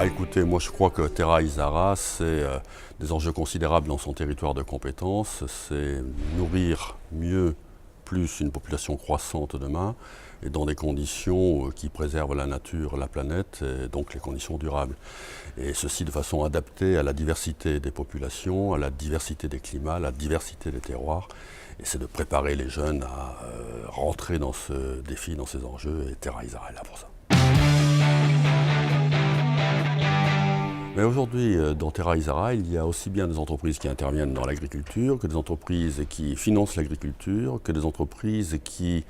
Écoutez, moi je crois que Terra Isara, c'est des enjeux considérables dans son territoire de compétences. C'est nourrir mieux, plus une population croissante demain, et dans des conditions qui préservent la nature, la planète, et donc les conditions durables. Et ceci de façon adaptée à la diversité des populations, à la diversité des climats, à la diversité des terroirs. Et c'est de préparer les jeunes à rentrer dans ce défi, dans ces enjeux, et Terra Isara est là pour ça. Mais aujourd'hui, dans Terra Isara, il y a aussi bien des entreprises qui interviennent dans l'agriculture, que des entreprises qui financent l'agriculture, que des entreprises qui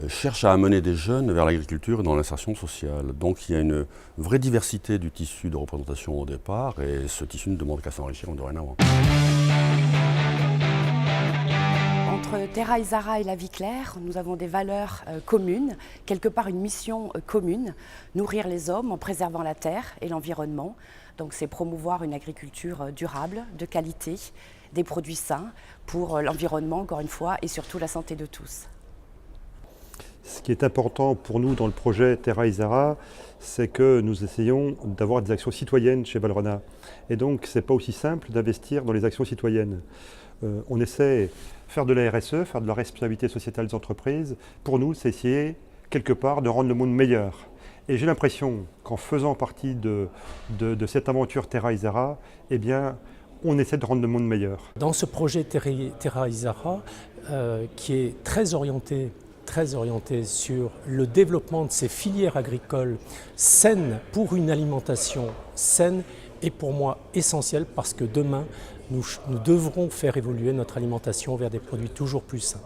cherchent à amener des jeunes vers l'agriculture et dans l'insertion sociale. Donc il y a une vraie diversité du tissu de représentation au départ, et ce tissu ne demande qu'à s'enrichir dorénavant. Entre Terra Isara et la vie claire, nous avons des valeurs communes, quelque part une mission commune, nourrir les hommes en préservant la terre et l'environnement. Donc c'est promouvoir une agriculture durable, de qualité, des produits sains pour l'environnement encore une fois et surtout la santé de tous. Ce qui est important pour nous dans le projet Terra Isara, c'est que nous essayons d'avoir des actions citoyennes chez Valrhona. Et donc ce n'est pas aussi simple d'investir dans les actions citoyennes. On essaie de faire de la RSE, faire de la responsabilité sociétale des entreprises. Pour nous, c'est essayer quelque part de rendre le monde meilleur. Et j'ai l'impression qu'en faisant partie de cette aventure Terra Isara, eh bien, on essaie de rendre le monde meilleur. Dans ce projet Terra Isara, qui est très orienté sur le développement de ces filières agricoles saines pour une alimentation saine, est pour moi essentiel parce que demain, nous devrons faire évoluer notre alimentation vers des produits toujours plus sains.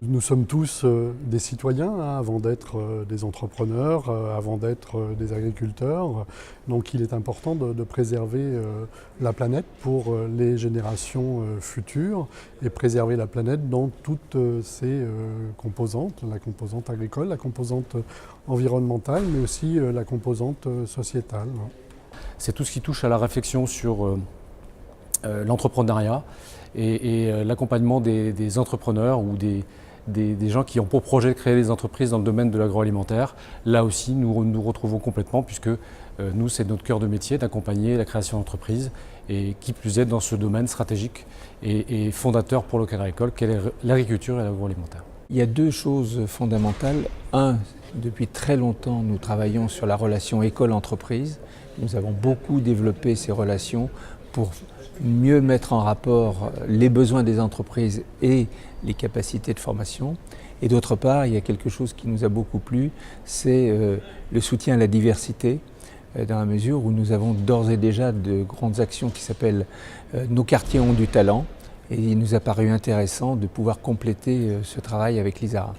Nous sommes tous des citoyens avant d'être des entrepreneurs, avant d'être des agriculteurs. Donc il est important de préserver la planète pour les générations futures et préserver la planète dans toutes ses composantes, la composante agricole, la composante environnementale, mais aussi la composante sociétale. C'est tout ce qui touche à la réflexion sur l'entrepreneuriat et l'accompagnement des entrepreneurs ou des gens qui ont pour projet de créer des entreprises dans le domaine de l'agroalimentaire. Là aussi, nous nous retrouvons complètement puisque nous, c'est notre cœur de métier d'accompagner la création d'entreprises et qui plus est dans ce domaine stratégique et fondateur pour le local agricole qu'est l'agriculture et l'agroalimentaire. Il y a deux choses fondamentales. Un, depuis très longtemps, nous travaillons sur la relation école-entreprise. Nous avons beaucoup développé ces relations pour mieux mettre en rapport les besoins des entreprises et les capacités de formation. Et d'autre part, il y a quelque chose qui nous a beaucoup plu, c'est le soutien à la diversité, dans la mesure où nous avons d'ores et déjà de grandes actions qui s'appellent « Nos quartiers ont du talent ». Et il nous a paru intéressant de pouvoir compléter ce travail avec l'ISARA.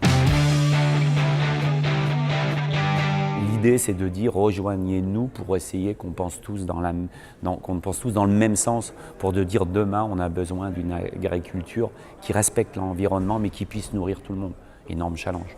L'idée, c'est de dire rejoignez-nous pour essayer qu'on pense tous dans le même sens, pour de dire demain on a besoin d'une agriculture qui respecte l'environnement mais qui puisse nourrir tout le monde. Énorme challenge.